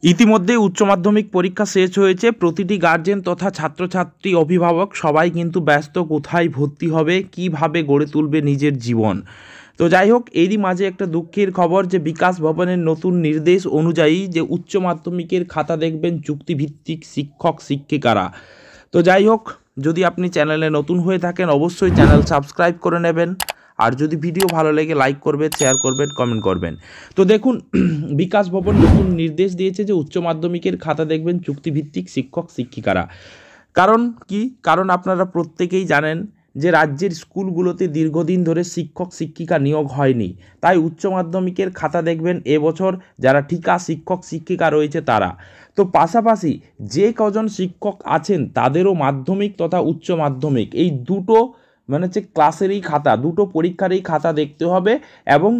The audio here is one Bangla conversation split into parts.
ইতিমধ্যে উচ্চ মাধ্যমিক পরীক্ষা শেষ হয়েছে। প্রতিটি গার্জেন তথা ছাত্রছাত্রী অভিভাবক সবাই কিন্তু ব্যস্ত কোথায় ভর্তি হবে, কিভাবে গড়ে তুলবে নিজের জীবন। তো যাই হোক, এরই মাঝে একটা দুঃখের খবর যে বিকাশ ভবনের নতুন নির্দেশ অনুযায়ী যে উচ্চ মাধ্যমিকের খাতা দেখবেন চুক্তিভিত্তিক শিক্ষক শিক্ষিকারা। তো যাই হোক, যদি আপনি চ্যানেলে নতুন হয়ে থাকেন অবশ্যই চ্যানেল সাবস্ক্রাইব করে নেবেন, আর যদি ভিডিও ভালো লেগে লাইক করবেন, শেয়ার করবেন, কমেন্ট করবেন। তো দেখুন, বিকাশ ভবন নতুন নির্দেশ দিয়েছে যে উচ্চ মাধ্যমিকের খাতা দেখবেন চুক্তিভিত্তিক শিক্ষক শিক্ষিকারা। কারণ কি? কারণ আপনারা প্রত্যেকেই জানেন যে রাজ্যের স্কুলগুলোতে দীর্ঘদিন ধরে শিক্ষক শিক্ষিকা নিয়োগ হয়নি, তাই উচ্চ মাধ্যমিকের খাতা দেখবেন এবছর যারা ঠিকা শিক্ষক শিক্ষিকা রয়েছে তারা। তো পাশাপাশি যে কজন শিক্ষক আছেন তাদেরও মাধ্যমিক তথা উচ্চ মাধ্যমিক এই দুটো হচ্ছে ক্লাসেরই খাতা, দুটো পরীক্ষারই খাতা দেখতে হবে। এবং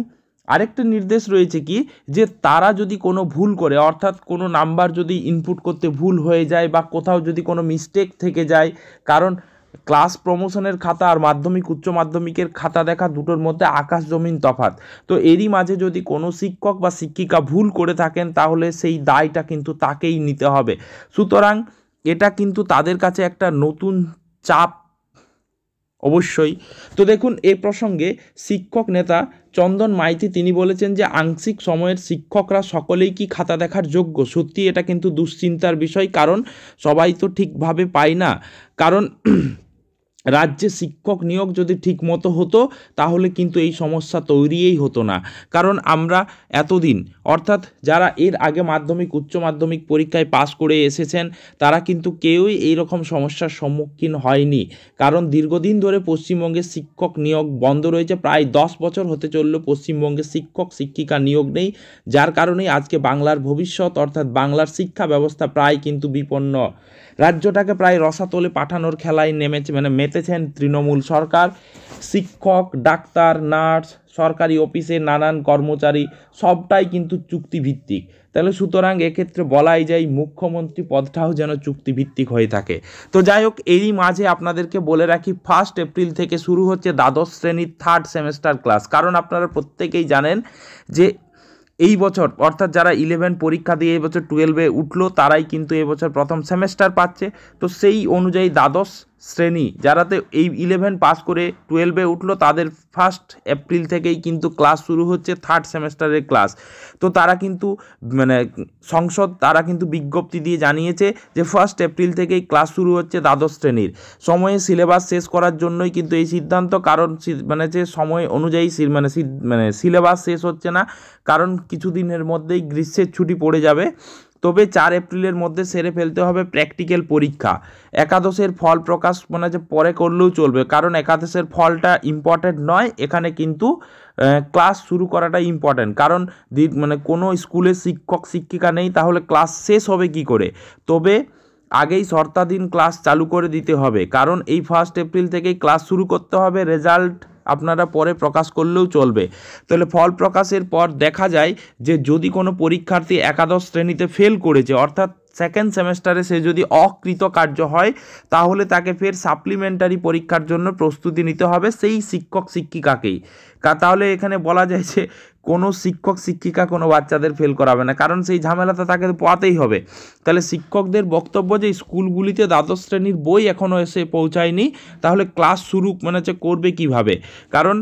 আরেকটা নির্দেশ রয়েছে কি, যে তারা যদি কোনো ভুল করে, অর্থাৎ কোনো নাম্বার যদি ইনপুট করতে ভুল হয়ে যায় বা কোথাও যদি কোনো মিস্টেক থেকে যায়, কারণ ক্লাস প্রমোশনের খাতা আর মাধ্যমিক উচ্চ মাধ্যমিকের খাতা দেখা দুটোর মধ্যে আকাশ জমিন তফাৎ। তো এরই মাঝে যদি কোনো শিক্ষক বা শিক্ষিকা ভুল করে থাকেন তাহলে সেই দায়টা কিন্তু তাকেই নিতে হবে। সুতরাং এটা কিন্তু তাদের কাছে একটা নতুন চাপ অবশ্যই। তো দেখুন, এই প্রসঙ্গে শিক্ষক নেতা চন্দন মাইতি তিনি বলেছেন যে আংশিক সময়ের শিক্ষকরা সকলেই কি খাতা দেখার যোগ্য? সত্যি এটা কিন্তু দুশ্চিন্তার বিষয়, কারণ সবাই তো ঠিকভাবে পায় না। কারণ রাজ্যে শিক্ষক নিয়োগ যদি ঠিক মতো হতো তাহলে কিন্তু এই সমস্যা তৈরিই হতো না। কারণ আমরা এতদিন, অর্থাৎ যারা এর আগে মাধ্যমিক উচ্চ মাধ্যমিক পরীক্ষায় পাশ করে এসেছেন তারা কিন্তু কেউই এই রকম সমস্যার সম্মুখীন হয়নি। কারণ দীর্ঘদিন ধরে পশ্চিমবঙ্গে শিক্ষক নিয়োগ বন্ধ রয়েছে, প্রায় 10 বছর হতে চলল পশ্চিমবঙ্গে শিক্ষক শিক্ষিকা নিয়োগ নেই, যার কারণেই আজকে বাংলার ভবিষ্যৎ অর্থাৎ বাংলার শিক্ষা ব্যবস্থা প্রায় কিন্তু বিপন্ন। রাজ্যটাকে প্রায় রসাতলে পাঠানোর খেলায় মেতেছেন তৃণমূল সরকার। শিক্ষক, ডাক্তার, নার্স, সরকারি অফিসে নানান কর্মচারী সবটাই কিন্তু চুক্তিভিত্তিক। তাহলে সুতরাং এক্ষেত্রে বলাই যায় মুখ্যমন্ত্রী পদটাও যেন চুক্তিভিত্তিক হয়ে থাকে। তো যাই হোক, এরই মাঝে আপনাদেরকে বলে রাখি 1 এপ্রিল থেকে শুরু হচ্ছে দ্বাদশ শ্রেণীর 3rd সেমেস্টার ক্লাস। কারণ আপনারা প্রত্যেকেই জানেন যে এই বছর, অর্থাৎ যারা 11 পরীক্ষা দিয়ে এবছর 12-এ উঠলো তারাই কিন্তু এবছর প্রথম সেমেস্টার পাচ্ছে। তো সেই অনুযায়ী দ্বাদশ শ্রেণী যারাতে এই 11 পাস করে 12-এ উঠলো তাদের 1 এপ্রিল থেকেই কিন্তু ক্লাস শুরু হচ্ছে 3rd সেমেস্টারের ক্লাস। তো তারা কিন্তু সংসদ তারা কিন্তু বিজ্ঞপ্তি দিয়ে জানিয়েছে যে 1 এপ্রিল থেকেই ক্লাস শুরু হচ্ছে দ্বাদশ শ্রেণীর। সময়ে সিলেবাস শেষ করার জন্যই কিন্তু এই সিদ্ধান্ত, কারণ যে সময় অনুযায়ী সিলেবাস শেষ হচ্ছে না, কারণ কিছুদিনের মধ্যেই গ্রীষ্মের ছুটি পড়ে যাবে। তবে 4 এপ্রিলের মধ্যে সেরে ফেলতে হবে প্র্যাকটিক্যাল পরীক্ষা। একাদশের ফল প্রকাশ পরে করলেও চলবে, কারণ একাদশের ফলটা ইম্পর্টেন্ট নয়, এখানে কিন্তু ক্লাস শুরু করাটা ইম্পর্টেন্ট। কারণ কোনো স্কুলে শিক্ষক শিক্ষিকা নেই তাহলে ক্লাস শেষ হবে কি করে? তবে আগেই শর্তাধীন ক্লাস চালু করে দিতে হবে, কারণ এই 1 এপ্রিল থেকেই ক্লাস শুরু করতে হবে। রেজাল্ট আপনারা পরে প্রকাশ করলেও চলবে। তাহলে ফল প্রকাশের পর দেখা যায় যে যদি কোনো পরীক্ষার্থী একাদশ শ্রেণীতে ফেল করেছে, অর্থাৎ 2nd সেমেস্টারে সে যদি অকৃতকার্য হয় তাহলে তাকে ফের সাপ্লিমেন্টারি পরীক্ষার জন্য প্রস্তুতি নিতে হবে সেই শিক্ষক শিক্ষিকাকেই। তাহলে এখানে বলা যায় যে কোনো শিক্ষক শিক্ষিকা কোনো বাচ্চাদের ফেল করাবে না, কারণ সেই ঝামেলাটা তাকে পোয়াতেই হবে। তাহলে শিক্ষকদের বক্তব্য যে স্কুলগুলিতে দ্বাদশ শ্রেণীর বই এখনও এসে পৌঁছায়নি, তাহলে ক্লাস শুরু করবে কিভাবে? কারণ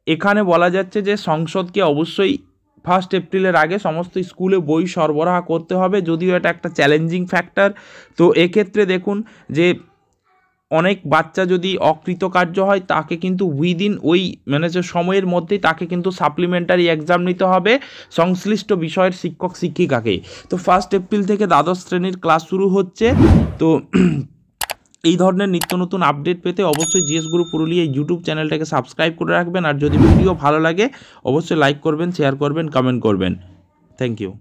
এখানে বলা যাচ্ছে যে সংসদকে অবশ্যই 1 এপ্রিলের আগে সমস্ত স্কুলে বই সরবরাহ করতে হবে, যদিও এটা একটা চ্যালেঞ্জিং ফ্যাক্টর। তো এক্ষেত্রে দেখুন যে অনেক বাচ্চা যদি অকৃতকার্য হয় তাকে কিন্তু উইদিন ওই সময়ের মধ্যেই তাকে কিন্তু সাপ্লিমেন্টারি এক্সাম নিতে হবে সংশ্লিষ্ট বিষয়ের শিক্ষক শিক্ষিকাকে। তো 1 এপ্রিল থেকে দ্বাদশ শ্রেণীর ক্লাস শুরু হচ্ছে। তো এই ধরনের নিত্য নতুন আপডেট পেতে অবশ্যই জিএস গুরু পুরুলিয়া ইউটিউব চ্যানেলটাকে সাবস্ক্রাইব করে রাখবেন, আর যদি ভিডিও ভালো লাগে অবশ্যই লাইক করবেন, শেয়ার করবেন, কমেন্ট করবেন। Thank you.